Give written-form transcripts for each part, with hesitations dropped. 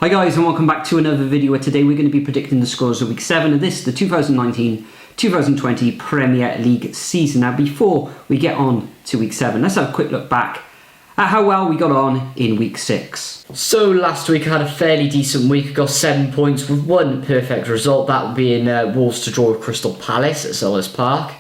Hi guys, and welcome back to another video where today we're going to be predicting the scores of week 7 of the 2019-2020 Premier League season. Now before we get on to week 7, let's have a quick look back at how well we got on in week 6. So last week I had a fairly decent week, got 7 points with one perfect result, that being Wolves to draw with Crystal Palace at Selhurst Park.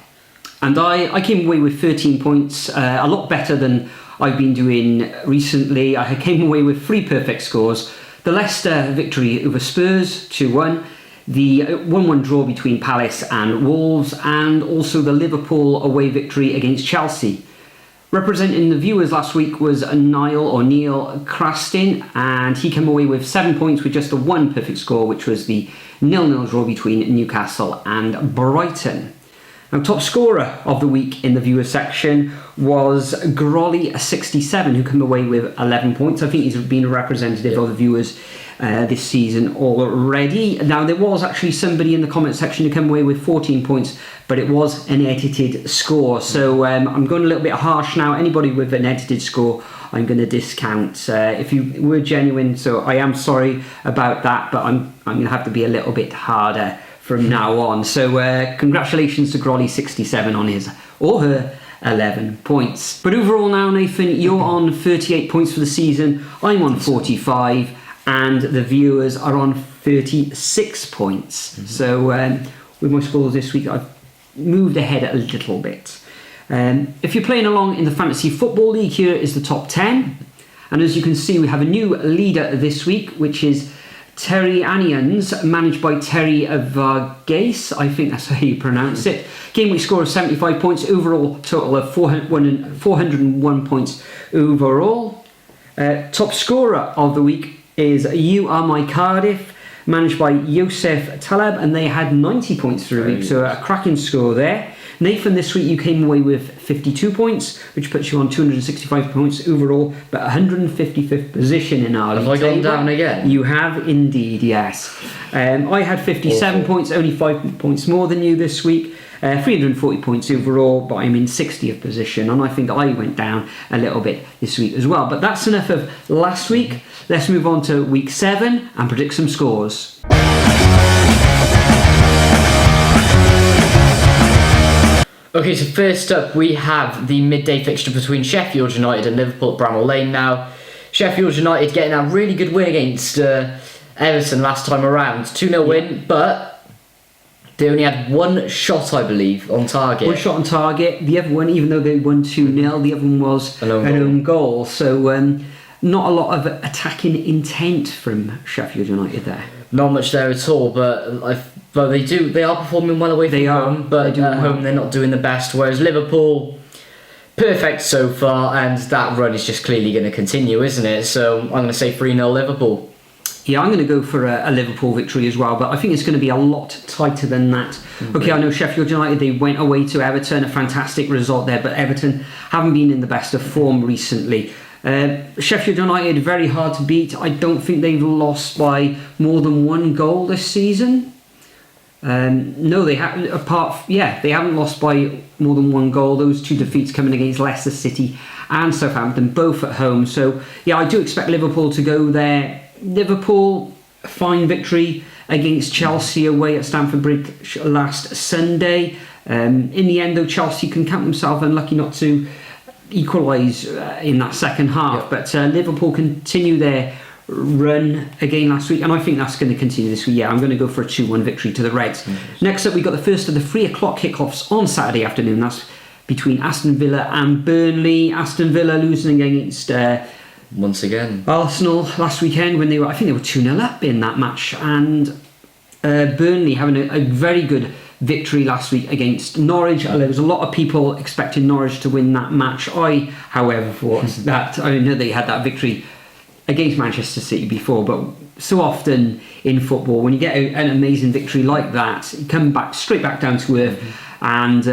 And I came away with 13 points, a lot better than I've been doing recently. I came away with 3 perfect scores. The Leicester victory over Spurs 2-1, the 1-1 draw between Palace and Wolves, and also the Liverpool away victory against Chelsea. Representing the viewers last week was Neil Crastin, and he came away with 7 points with just a 1 perfect score, which was the 0-0 draw between Newcastle and Brighton. Now, top scorer of the week in the viewer section was Grolly67, who came away with 11 points. I think he's been a representative of the viewers this season already. Now, there was actually somebody in the comment section who came away with 14 points, but it was an edited score. So I'm going a little bit harsh now. Anybody with an edited score, I'm going to discount. If you were genuine, so I am sorry about that, but I'm going to have to be a little bit harder from now on. So congratulations to Grolly67 on his or her 11 points. But overall now, Nathan, you're on 38 points for the season. I'm on 45, and the viewers are on 36 points. So with my scores this week, I've moved ahead a little bit. If you're playing along in the Fantasy Football League, here is the top 10. And as you can see, we have a new leader this week, which is Terry Anions, managed by Terry Vargas. I think that's how you pronounce it. Game week score of 75 points, overall total of 401 points overall. Top scorer of the week is You Are My Cardiff, managed by Yosef Taleb, and they had 90 points through the week, so a cracking score there. Nathan, this week you came away with 52 points, which puts you on 265 points overall, but 155th position in our league. Have I gone down again? You have indeed, yes. I had 57 points, only 5 points more than you this week. 340 points overall, but I'm in 60th position, and I think I went down a little bit this week as well. But that's enough of last week. Let's move on to week 7 and predict some scores. Okay, so first up we have the midday fixture between Sheffield United and Liverpool at Bramall Lane now. Sheffield United getting a really good win against Everton last time around. 2-0 win, but they only had one shot, I believe, on target. One shot on target. The other one, even though they won 2-0, the other one was an own goal. So not a lot of attacking intent from Sheffield United there. Not much there at all, but they are performing well away from home, but at home they're not doing the best, whereas Liverpool, perfect so far, and that run is just clearly going to continue, isn't it? So I'm going to say 3-0 Liverpool. Yeah, I'm going to go for a Liverpool victory as well, but I think it's going to be a lot tighter than that. Okay, I know Sheffield United, they went away to Everton, a fantastic result there, but Everton haven't been in the best of form recently. Sheffield United, very hard to beat. I don't think they've lost by more than 1 goal this season. No, they haven't. They haven't lost by more than 1 goal. Those 2 defeats coming against Leicester City and Southampton, both at home. So yeah, I do expect Liverpool to go there. Liverpool, fine victory against Chelsea away at Stamford Bridge last Sunday. In the end, though, Chelsea can count themselves unlucky not to equalise in that second half. But Liverpool continue their run again last week, and I think that's going to continue this week. Yeah, I'm going to go for a 2-1 victory to the Reds. Next up, we got the first of the 3 o'clock kickoffs on Saturday afternoon. That's between Aston Villa and Burnley. Aston Villa losing against once again Arsenal last weekend when I think they were 2-0 up in that match, and Burnley having a very good victory last week against Norwich. There was a lot of people expecting Norwich to win that match. I, however, thought that I know they had that victory against Manchester City before, but so often in football, when you get an amazing victory like that, you come back straight back down to earth, and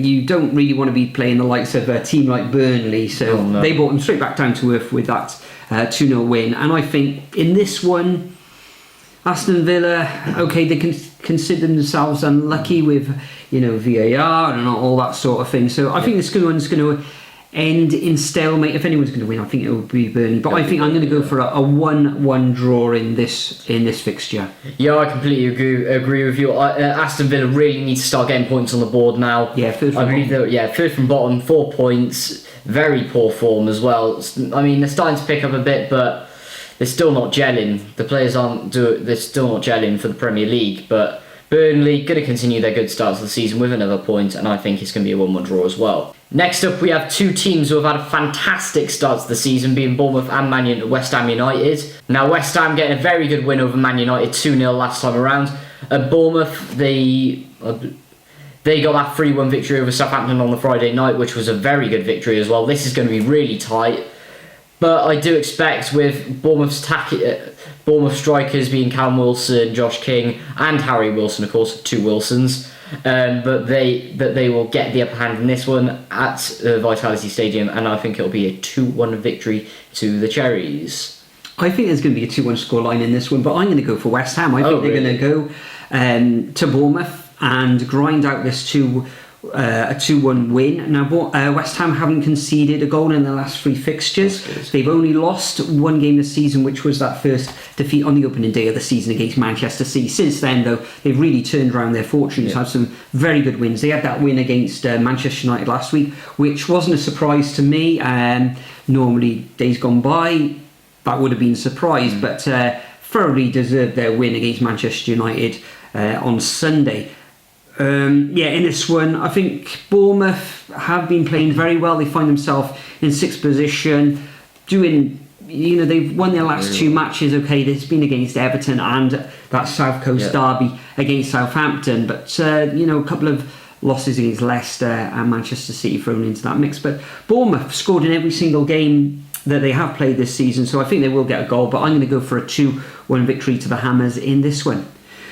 you don't really want to be playing the likes of a team like Burnley. So they brought them straight back down to earth with that 2-0 win. And I think in this one, Aston Villa, okay, they can consider themselves unlucky with VAR and all that sort of thing. So I think this one's going to end in stalemate. If anyone's going to win, I think it will be Burnley. But I think I'm going to go for a 1-1 draw in this fixture. Yeah, I completely agree with you. Aston Villa really need to start getting points on the board now. Yeah, third from bottom, 4 points. Very poor form as well. I mean, they're starting to pick up a bit, but they're still not gelling. The players they're still not gelling for the Premier League. But Burnley going to continue their good start to the season with another point, and I think it's going to be a 1-1 draw as well. Next up, we have 2 teams who have had a fantastic start to the season, being Bournemouth and West Ham United. Now, West Ham getting a very good win over Man United, 2-0 last time around. At Bournemouth, they got that 3-1 victory over Southampton on the Friday night, which was a very good victory as well. This is going to be really tight. But I do expect with Bournemouth strikers being Callum Wilson, Josh King and Harry Wilson, of course, 2 Wilsons, but they will get the upper hand in this one at Vitality Stadium, and I think it'll be a 2-1 victory to the Cherries. I think there's going to be a 2-1 scoreline in this one, but I'm going to go for West Ham. I think they're going to go to Bournemouth and grind out this a 2-1 win. Now, West Ham haven't conceded a goal in the last 3 fixtures. They've only lost 1 game this season, which was that first defeat on the opening day of the season against Manchester City. Since then, though, they've really turned around their fortunes, had some very good wins. They had that win against Manchester United last week, which wasn't a surprise to me. Normally, days gone by, that would have been a surprise, but thoroughly deserved their win against Manchester United on Sunday. In this one, I think Bournemouth have been playing very well. They find themselves in 6th position, they've won their last 2 matches. Okay, it's been against Everton and that South Coast derby against Southampton, but a couple of losses against Leicester and Manchester City thrown into that mix. But Bournemouth scored in every single game that they have played this season, so I think they will get a goal, but I'm going to go for a 2-1 victory to the Hammers in this one.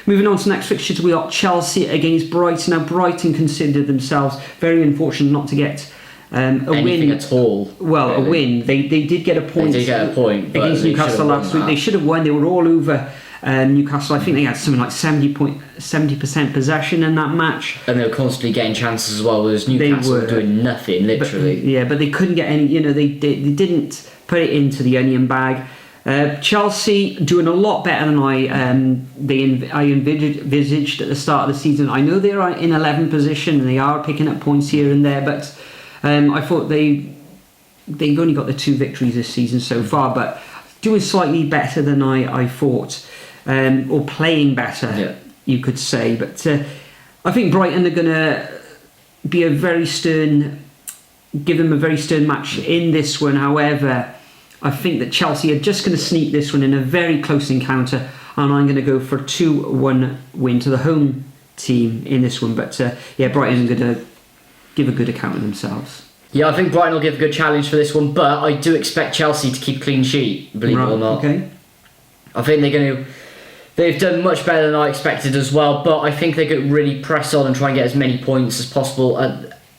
Moving on to the next fixture, we got Chelsea against Brighton. Now, Brighton considered themselves very unfortunate not to get anything win at all. Well, really. A win. They did get a point. They did get a point against Newcastle last week. They should have won. They were all over Newcastle. I think they had something like 70% possession in that match, and they were constantly getting chances as well. Whereas Newcastle were doing nothing, literally. But they couldn't get any. They didn't put it into the onion bag. Chelsea doing a lot better than I envisaged at the start of the season. I know they're in 11th position and they are picking up points here and there, but I thought they've only got the 2 victories this season so far, but doing slightly better than I thought, or playing better, you could say. But I think Brighton are going to be give them a very stern match in this one. However, I think that Chelsea are just going to sneak this one in a very close encounter, and I'm going to go for a 2-1 win to the home team in this one. But Brighton are going to give a good account of themselves. Yeah, I think Brighton will give a good challenge for this one, but I do expect Chelsea to keep clean sheet, believe it or not. Okay. I think they've done much better than I expected as well, but I think they could really press on and try and get as many points as possible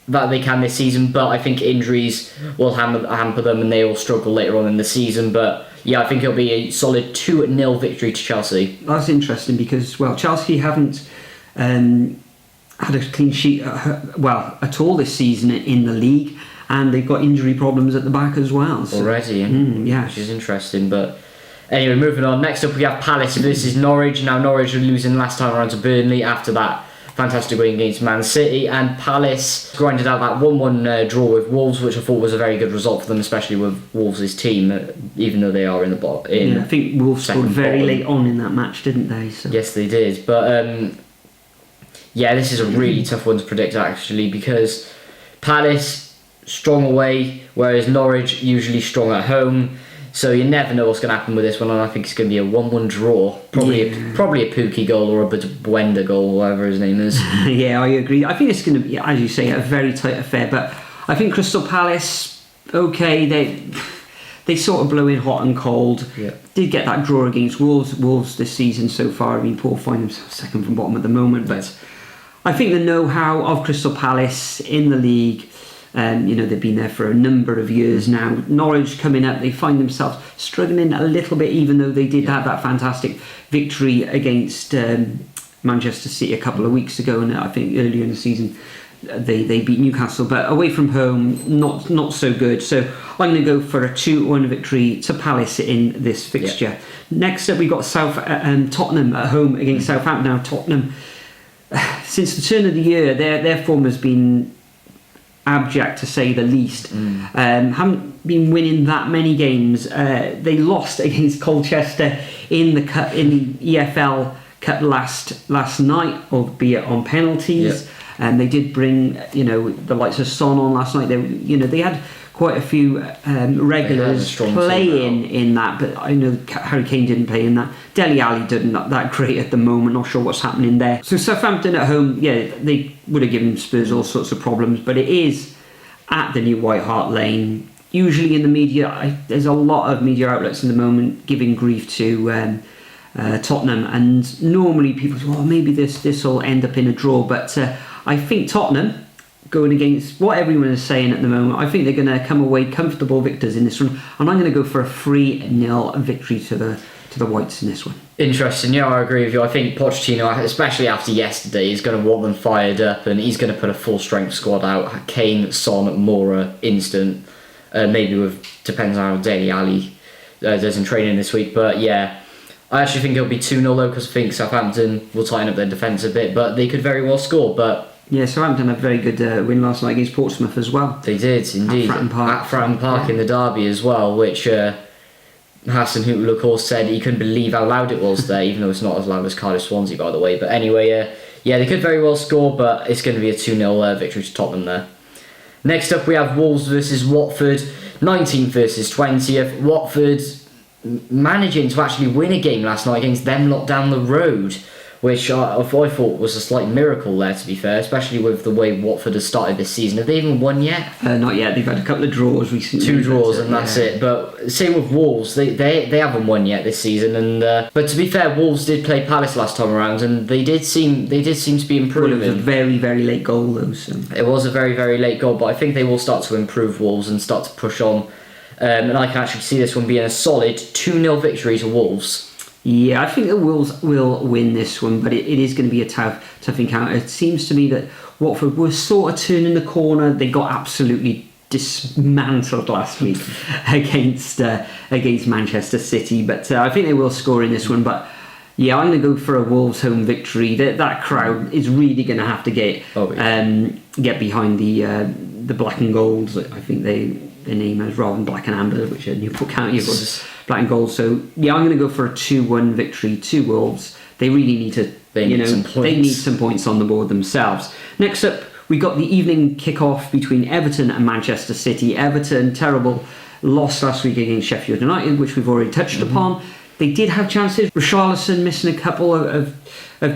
that they can this season, but I think injuries will hamper them and they will struggle later on in the season. But I think it'll be a solid 2-0 victory to Chelsea. That's interesting because, Chelsea haven't had a clean sheet at all this season in the league, and they've got injury problems at the back as well. So. Already, which is interesting. But anyway, moving on. Next up we have Palace versus Norwich. Now, Norwich were losing last time around to Burnley after that fantastic win against Man City, and Palace grinded out that 1-1 draw with Wolves, which I thought was a very good result for them, especially with Wolves' team, even though they are in the bottom. I think Wolves scored very late on in that match, didn't they? So. Yes, they did. But this is a really tough one to predict actually, because Palace strong away, whereas Norwich usually strong at home. So you never know what's going to happen with this one, and I think it's going to be a 1-1 draw. Probably a Pukki goal or a Buenda goal, whatever his name is. Yeah, I agree. I think it's going to be, as you say, a very tight affair. But I think Crystal Palace, they sort of blow in hot and cold. Yeah. Did get that draw against Wolves. Wolves this season so far, Paul find themselves second from bottom at the moment. But I think the know-how of Crystal Palace in the league, they've been there for a number of years now. Norwich coming up, they find themselves struggling a little bit, even though they did have that fantastic victory against Manchester City a couple of weeks ago, and I think earlier in the season they beat Newcastle, but away from home, not so good. So I'm going to go for a 2-1 victory to Palace in this fixture. Yeah. Next up, we got Tottenham at home against Southampton. Now Tottenham, since the turn of the year, their form has been abject to say the least. Haven't been winning that many games. They lost against Colchester in the EFL Cup last night, albeit on penalties. Yeah. And they did bring, the likes of Son on last night. They had quite a few regulars playing in that, but I know Harry Kane didn't play in that. Dele Alli didn't that great at the moment. Not sure what's happening there. So Southampton at home, they would have given Spurs all sorts of problems, but it is at the new White Hart Lane. Usually in the media, there's a lot of media outlets in the moment giving grief to Tottenham, and normally people say, well, maybe this will end up in a draw, but I think Tottenham, going against what everyone is saying at the moment, I think they're going to come away comfortable victors in this one, and I'm going to go for a 3-0 victory to the Whites in this one. Interesting, yeah, I agree with you. I think Pochettino, especially after yesterday, is going to want them fired up, and he's going to put a full strength squad out. Kane, Son, Mora, instant. Maybe depends on how Dele Alli does in training this week, but yeah. I actually think it'll be 2-0 though, because I think Southampton will tighten up their defence a bit, but they could very well score. But yeah, Southampton had a very good win last night against Portsmouth as well. They did, indeed. At Fratton Park in the derby as well, which Hassan Hootle, of course, said he couldn't believe how loud it was there, even though it's not as loud as Cardiff Swansea, by the way. But anyway, they could very well score, but it's going to be a 2-0 victory to Tottenham there. Next up, we have Wolves versus Watford, 19th versus 20th. Watford managing to actually win a game last night against them lot down the road, which I thought was a slight miracle there, to be fair, especially with the way Watford has started this season. Have they even won yet? Not yet. They've had a couple of draws recently. 2 draws and that's it. But same with Wolves. They haven't won yet this season. And but to be fair, Wolves did play Palace last time around, and they did seem to be improving. Well, it was a very, very late goal though. So. It was a very, very late goal, but I think they will start to improve, Wolves, and start to push on. And I can actually see this one being a solid 2-0 victory to Wolves. Yeah, I think the Wolves will win this one, but it is going to be a tough encounter. It seems to me that Watford were sort of turning the corner. They got absolutely dismantled last week against Manchester City, but I think they will score in this one. But yeah, I'm going to go for a Wolves home victory. That crowd is really going to have to get behind the black and golds. I think their name is rather than Black and Amber, which are Newport County, was black and gold. So yeah, I'm going to go for a 2-1 victory to Wolves. They really need to, they need some points on the board themselves. Next up, we got the evening kick-off between Everton and Manchester City. Everton, terrible loss last week against Sheffield United, which we've already touched upon. They did have chances. Richarlison missing a couple of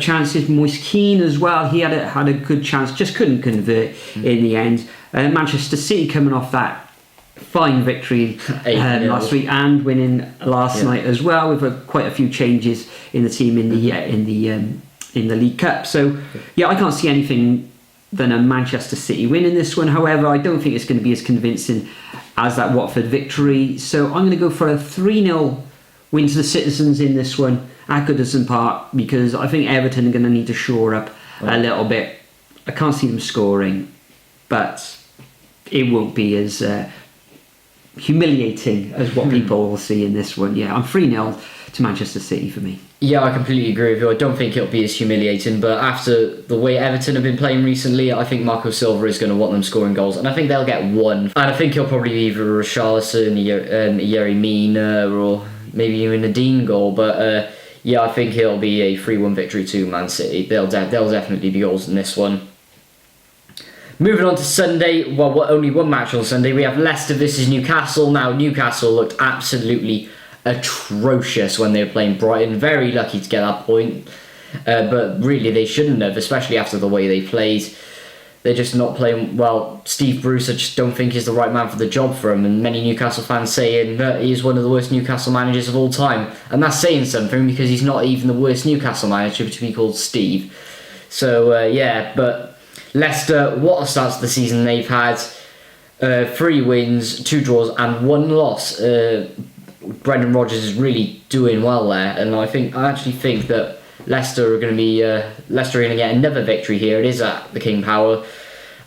chances. Moise Keane as well. He had a good chance, just couldn't convert in the end. Manchester City coming off that fine victory last week and winning last night as well, with quite a few changes in the team in the League Cup. So yeah, I can't see anything than a Manchester City win in this one. However, I don't think it's going to be as convincing as that Watford victory. So I'm going to go for a 3-0 win to the Citizens in this one at Goodison Park, because I think Everton are going to need to shore up a little bit. I can't see them scoring, but it won't be as humiliating as what people will see in this one. Yeah, I'm 3-0 to Manchester City for me. Yeah, I completely agree with you. I don't think it'll be as humiliating, but after the way Everton have been playing recently, I think Marco Silva is going to want them scoring goals, and I think they'll get one. And I think he'll probably be either Richarlison, Yerry Mina, or maybe even a Dean goal. But yeah, I think it'll be a 3-1 victory to Man City. There'll definitely be goals in this one. Moving on to Sunday, only one match on Sunday. We have Leicester versus Newcastle. Now, Newcastle looked absolutely atrocious when they were playing Brighton. Very lucky to get that point. But really, they shouldn't have, especially after the way they played. They're just not playing well. Steve Bruce, I just don't think is the right man for the job for him. And many Newcastle fans saying that he's one of the worst Newcastle managers of all time. And that's saying something, because he's not even the worst Newcastle manager to be called Steve. So, yeah, but Leicester, what a start to the season they've had. 3 wins, 2 draws and 1 loss. Brendan Rodgers is really doing well there, and I actually think that Leicester are going to get another victory here. It is at the King Power.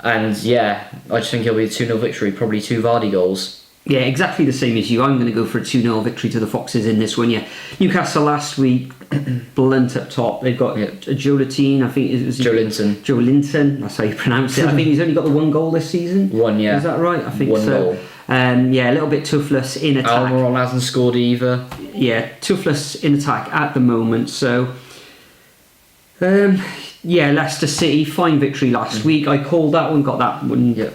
And yeah, I just think it'll be a 2-0 victory, probably 2 Vardy goals. Yeah, exactly the same as you. I'm going to go for a 2-0 victory to the Foxes in this one, yeah. Newcastle last week, blunt up top. They've got Joe Latine, I think it was... Joe Linton. Joe Linton, that's how you pronounce it. I think he's only got the 1 goal this season. 1, yeah. Is that right? I think 1 so. goal. Yeah, a little bit toothless in attack. Almiron hasn't scored either. Yeah, toothless in attack at the moment, so... yeah, Leicester City, fine victory last week. I called that one, got that one. Yeah.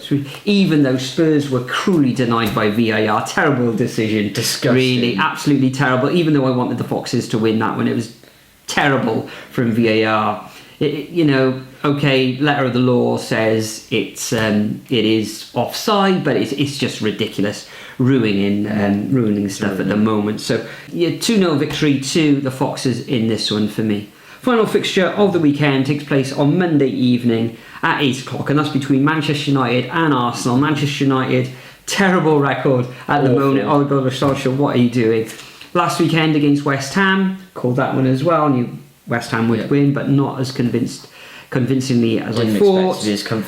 Even though Spurs were cruelly denied by VAR, terrible decision. Disgusting. Really, absolutely terrible. Even though I wanted the Foxes to win that one, it was terrible from VAR. Okay, letter of the law says it is offside, but it's just ridiculous, ruining stuff at the moment. So yeah, 2-0 victory to the Foxes in this one for me. Final fixture of the weekend takes place on Monday evening at 8 o'clock, and that's between Manchester United and Arsenal. Manchester United, terrible record at the moment. Oh God, Solskjaer, what are you doing? Last weekend against West Ham, called that one as well. Knew West Ham would win, but not as convincingly as I thought.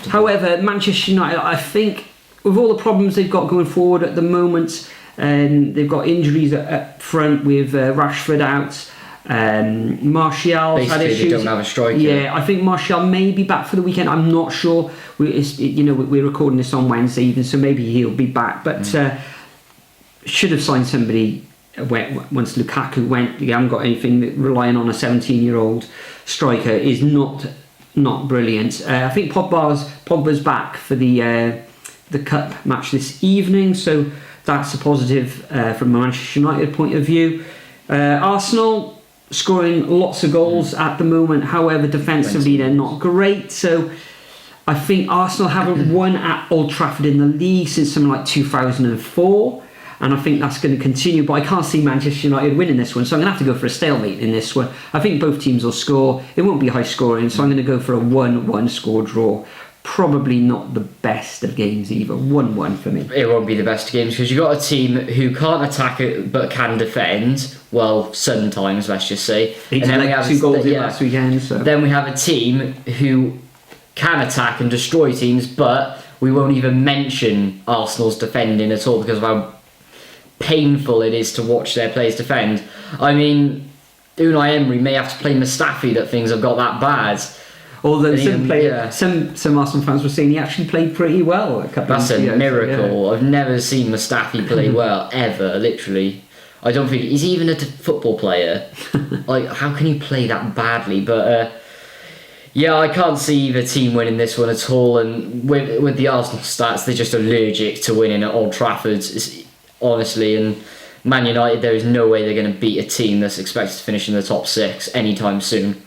However, Manchester United, I think, with all the problems they've got going forward at the moment, they've got injuries up front with Rashford out. Martial's had issues. They don't have a striker. Yeah, I think Martial may be back for the weekend. I'm not sure. We're recording this on Wednesday even, so maybe he'll be back. But should have signed somebody once Lukaku went. You haven't got anything. Relying on a 17-year-old striker is not brilliant. I think Pogba's back for the cup match this evening, so that's a positive from a Manchester United point of view. Arsenal scoring lots of goals at the moment, however defensively they're not great, so I think Arsenal haven't won at Old Trafford in the league since something like 2004, and I think that's going to continue, but I can't see Manchester United winning this one, so I'm going to have to go for a stalemate in this one. I think both teams will score. It won't be high scoring, so I'm going to go for a 1-1 score draw. Probably not the best of games either. 1-1 for me. It won't be the best of games because you've got a team who can't attack it but can defend. Well, sometimes, let's just say. And then we have 2 goals last weekend. So. Then we have a team who can attack and destroy teams, but we won't even mention Arsenal's defending at all because of how painful it is to watch their players defend. I mean, Unai Emery may have to play Mustafi that things have got that bad. Although some Arsenal fans were saying he actually played pretty well. That's a miracle. So, I've never seen Mustafi play well, ever, literally. I don't think he's even a football player. Like, how can you play that badly? But yeah, I can't see either team winning this one at all. And with the Arsenal stats, they're just allergic to winning at Old Trafford, honestly. And Man United, there is no way they're going to beat a team that's expected to finish in the top 6 anytime soon.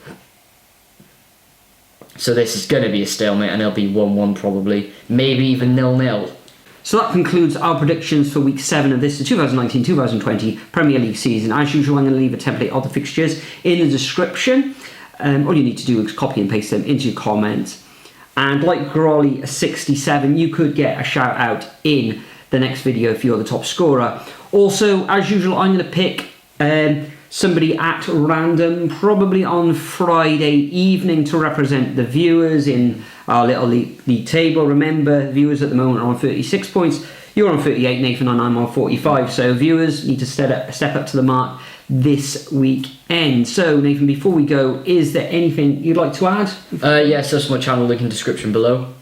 So this is going to be a stalemate, and it'll be 1-1 probably, maybe even 0-0. So that concludes our predictions for Week 7 of this 2019-2020 Premier League season. As usual, I'm going to leave a template of the fixtures in the description. All you need to do is copy and paste them into your comments. And like Grolly67, you could get a shout out in the next video if you're the top scorer. Also, as usual, I'm going to pick somebody at random, probably on Friday evening, to represent the viewers in our little league table. Remember, viewers at the moment are on 36 points. You're on 38, Nathan, and I'm on 45. So viewers need to step up to the mark this weekend. So, Nathan, before we go, is there anything you'd like to add? Yes, that's my channel link in the description below.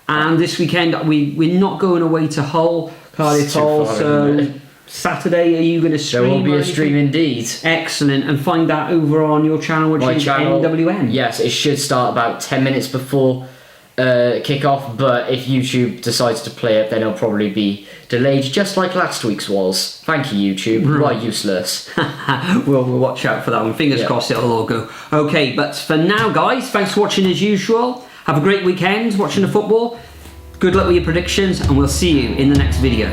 And this weekend, we're not going away to Hull, Cardiff Hull, so... Saturday, are you going to stream? There will be a stream indeed. Excellent, and find that over on your channel, which is NWN. Yes, it should start about 10 minutes before kick-off, but if YouTube decides to play it, then it'll probably be delayed, just like last week's was. Thank you, YouTube. You are useless. We'll watch out for that one. Fingers crossed it'll all go. Okay, but for now, guys, thanks for watching as usual. Have a great weekend watching the football. Good luck with your predictions, and we'll see you in the next video.